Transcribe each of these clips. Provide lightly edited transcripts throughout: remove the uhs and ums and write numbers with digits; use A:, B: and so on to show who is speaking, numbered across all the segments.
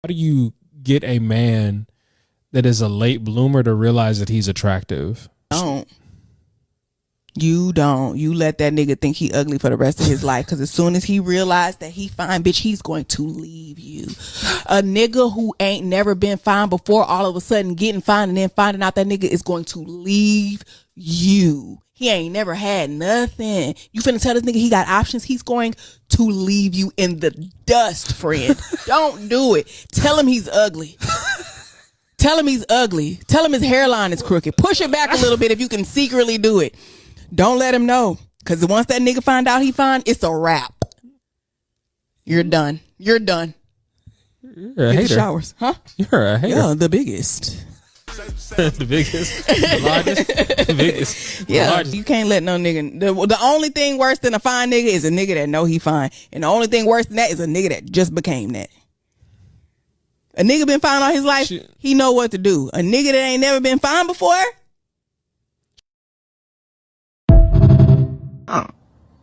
A: How do you get a man that is a late bloomer to realize that he's attractive?
B: Don't. You don't. You let that nigga think he ugly for the rest of his life. Because as soon as he realized that he fine, bitch, he's going to leave you. A nigga who ain't never been fine before, all of a sudden getting fine and then finding out that nigga is going to leave you. He ain't never had nothing. You finna tell this nigga he got options? He's going to leave you in the dust, friend. Don't do it. Tell him he's ugly. Tell him he's ugly. Tell him his hairline is crooked. Push it back a little bit if you can secretly do it. Don't let him know. Because once that nigga find out he fine, it's a wrap. You're done. You're done.
A: You're a
B: Hit
A: hater.
B: the showers. Huh?
A: You're a hater.
B: Yeah, the biggest.
A: The biggest. The largest. The biggest.
B: Yeah,
A: the largest.
B: you can't let no nigga. The only thing worse than a fine nigga is a nigga that know he fine. And the only thing worse than that is a nigga that just became that. A nigga been fine all his life, he know what to do. A nigga that ain't never been fine before.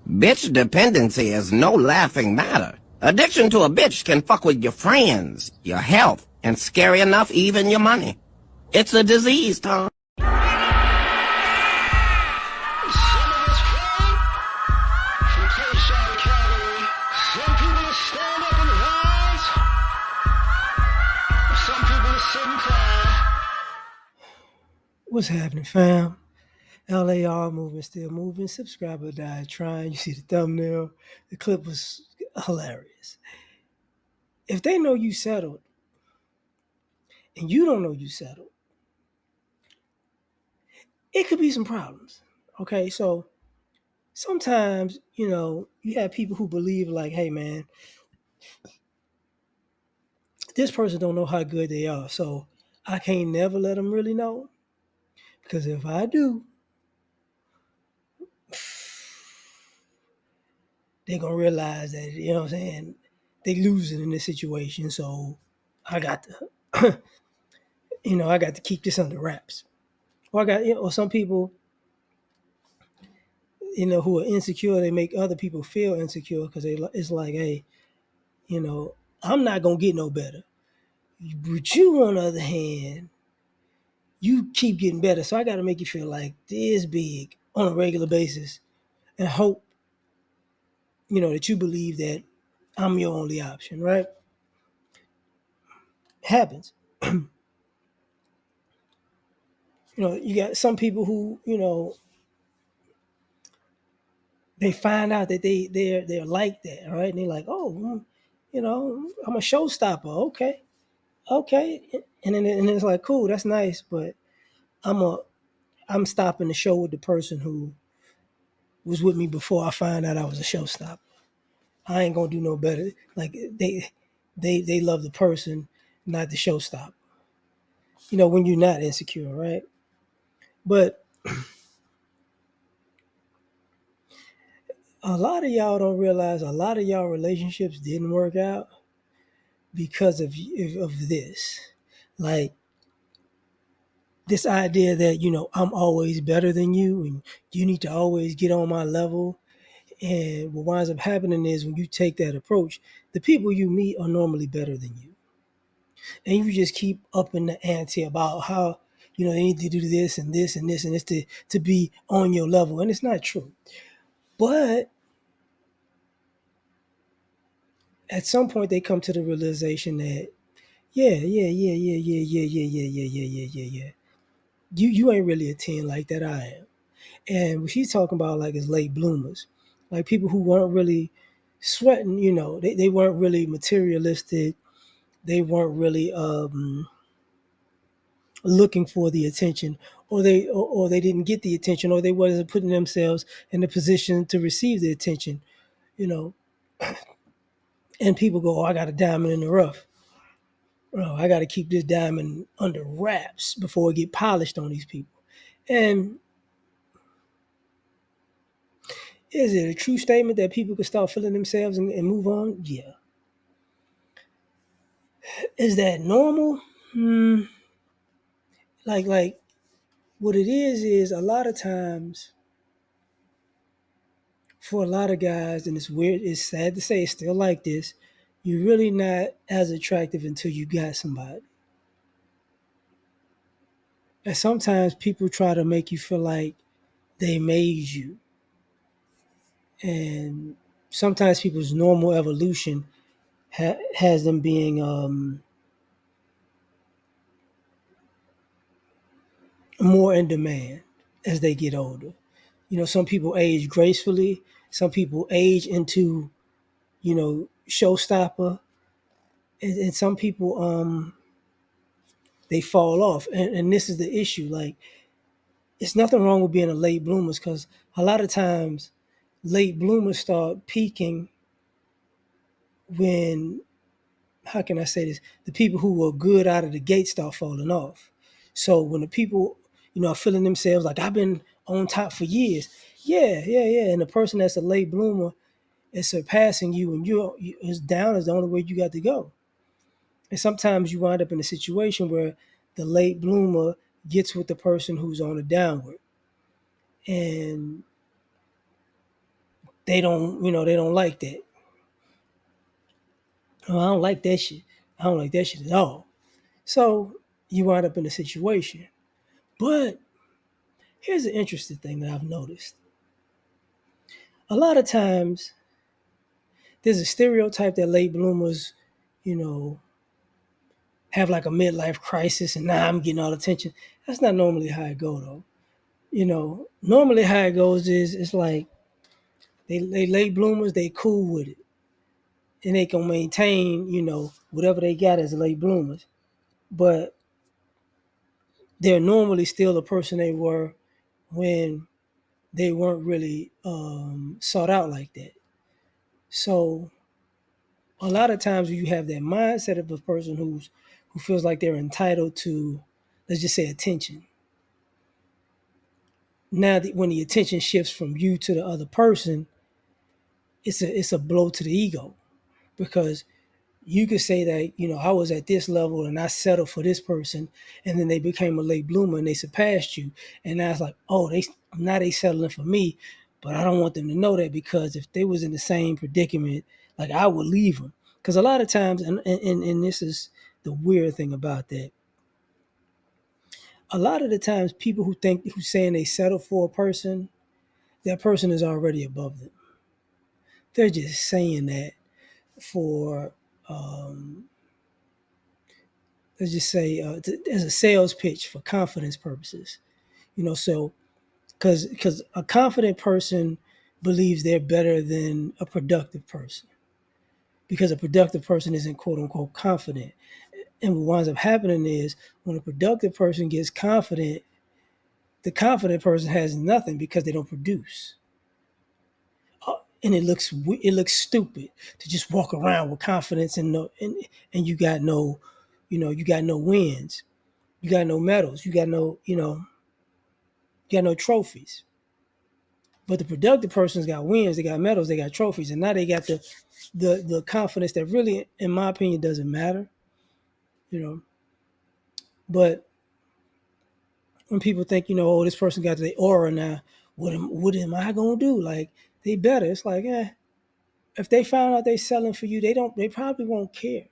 C: Bitch dependency is no laughing matter. Addiction to a bitch can fuck with your friends, your health, and scary enough, even your money. It's a disease, Tom.
D: What's happening, fam? L.A.R. movement still moving. Subscriber died trying. You see the thumbnail. The clip was hilarious. If they know you settled and you don't know you settled, it could be some problems. Okay, so sometimes, you have people who believe like, hey man, this person don't know how good they are, so I can't never let them really know. Because if I do, they're gonna realize that, you know what I'm saying, they losing in this situation. So I got to I got to keep this under wraps. Or or some people, who are insecure, they make other people feel insecure because it's like, hey, I'm not gonna get no better. But you, on the other hand, you keep getting better. So I got to make you feel like this big on a regular basis and hope, that you believe that I'm your only option, right? It happens. You got some people who, they find out that they're like that, right? And they're like, oh, I'm a showstopper. Okay. And then it's like, cool, that's nice, but I'm stopping the show with the person who was with me before I find out I was a showstopper. I ain't gonna do no better. Like they love the person, not the showstopper. When you're not insecure, right? But a lot of y'all don't realize a lot of y'all relationships didn't work out because of this. Like this idea that, I'm always better than you and you need to always get on my level. And what winds up happening is when you take that approach, the people you meet are normally better than you. And you just keep upping the ante about how, they need to do this and this and this and this to be on your level. And it's not true. But at some point they come to the realization that, yeah. You ain't really a 10 like that I am. And what she's talking about like is late bloomers. Like people who weren't really sweating, they weren't really materialistic. They weren't really looking for the attention, or they didn't get the attention, or they wasn't putting themselves in a position to receive the attention, you know. And people go, oh, I got a diamond in the rough. Oh, I got to keep this diamond under wraps before it get polished on these people. And is it a true statement that people can start feeling themselves and move on? Yeah. Is that normal? Like what it is a lot of times for a lot of guys, and it's weird, it's sad to say it's still like this, you're really not as attractive until you got somebody. And sometimes people try to make you feel like they made you. And sometimes people's normal evolution has them being more in demand as they get older. Some people age gracefully, some people age into, showstopper, and some people they fall off. And this is the issue. Like, it's nothing wrong with being a late bloomers, because a lot of times late bloomers start peaking when, how can I say this? The people who were good out of the gate start falling off. So when the people, are feeling themselves like, I've been on top for years. Yeah, yeah, yeah. And the person that's a late bloomer is surpassing you, and is down is the only way you got to go. And sometimes you wind up in a situation where the late bloomer gets with the person who's on a downward, and they don't like that. Oh, I don't like that shit. I don't like that shit at all. So you wind up in a situation. But here's an interesting thing that I've noticed. A lot of times there's a stereotype that late bloomers, you know, have like a midlife crisis and now I'm getting all the attention. That's not normally how it go though. Normally how it goes is it's like they late bloomers, they cool with it. And they can maintain, whatever they got as late bloomers. But they're normally still the person they were when they weren't really sought out like that. So a lot of times when you have that mindset of a person who feels like they're entitled to, let's just say, attention. Now that when the attention shifts from you to the other person, it's a blow to the ego, because you could say that, I was at this level and I settled for this person, and then they became a late bloomer and they surpassed you, and now it's like, oh, they settling for me, but I don't want them to know that, because if they was in the same predicament, like, I would leave them. Because a lot of times, and this is the weird thing about that, a lot of the times people who's saying they settle for a person, that person is already above them. They're just saying that for let's just say as a sales pitch for confidence purposes. So because a confident person believes they're better than a productive person, because a productive person isn't quote unquote confident. And what winds up happening is when a productive person gets confident, the confident person has nothing because they don't produce. And it looks stupid to just walk around with confidence and you got no, you got no wins, you got no medals, you got no trophies. But the productive person's got wins, they got medals, they got trophies, and now they got the confidence that really, in my opinion, doesn't matter. You know, but when people think, oh, this person got the aura now, what am I gonna do? Like, they better. It's like, if they found out they selling for you, they probably won't care.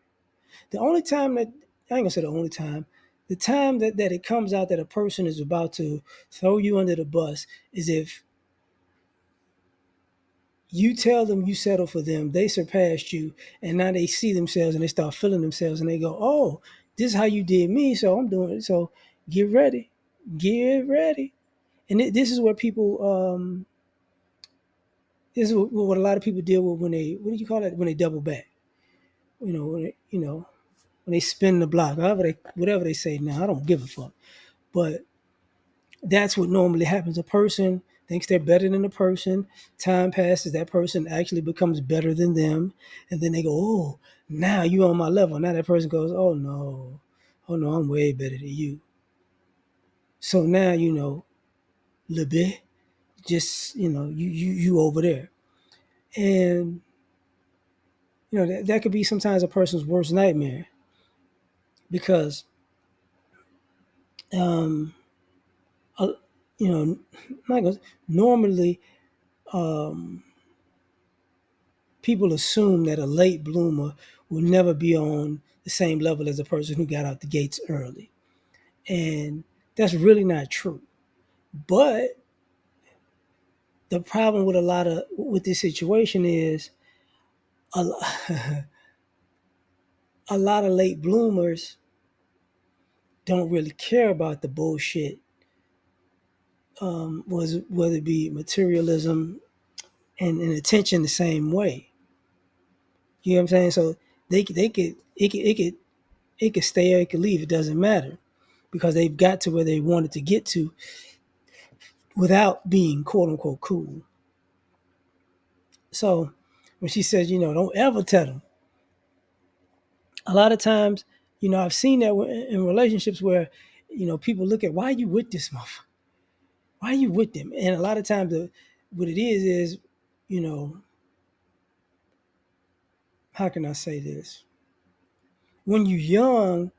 D: The only time that I ain't gonna say the only time, the time that it comes out that a person is about to throw you under the bus is if you tell them you settle for them, they surpassed you, and now they see themselves and they start feeling themselves and they go, oh, this is how you did me, so I'm doing it. So get ready. Get ready. And this is where people, this is what a lot of people deal with when they, what do you call it? When they double back. When they spin the block, whatever they say now, I don't give a fuck. But that's what normally happens. A person thinks they're better than a person. Time passes, that person actually becomes better than them, and then they go, "Oh, now you on my level." Now that person goes, oh no, I'm way better than you." So now little bit, just you over there, and that could be sometimes a person's worst nightmare, because um, uh, not gonna, normally people assume that a late bloomer will never be on the same level as a person who got out the gates early. And that's really not true. But the problem with with this situation is a, a lot of late bloomers don't really care about the bullshit, was whether it be materialism and attention the same way. You know what I'm saying? So they could it could stay or it could leave. It doesn't matter because they've got to where they wanted to get to without being quote unquote cool. So when she says, don't ever tell them, a lot of times, I've seen that in relationships where, people look at, why are you with this motherfucker? Why are you with them? And a lot of times, what it is, you know, how can I say this? When you're young,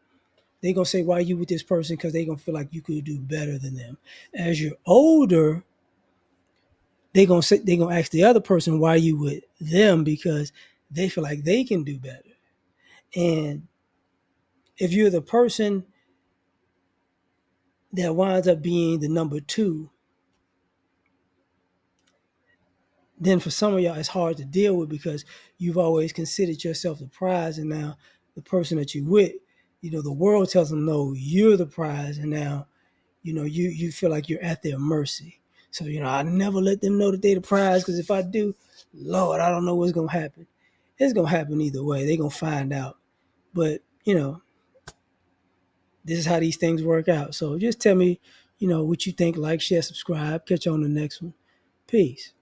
D: they gonna say, why are you with this person? Because they gonna feel like you could do better than them. As you're older, they gonna ask the other person, why are you with them? Because they feel like they can do better. And if you're the person that winds up being the number two, then for some of y'all it's hard to deal with because you've always considered yourself the prize, and now the person that you with, the world tells them no, you're the prize, and now you feel like you're at their mercy. So I never let them know that they the prize, because if I do, Lord, I don't know what's gonna happen. It's gonna happen either way. They're gonna find out. But this is how these things work out. So just tell me, what you think. Like, share, subscribe. Catch you on the next one. Peace.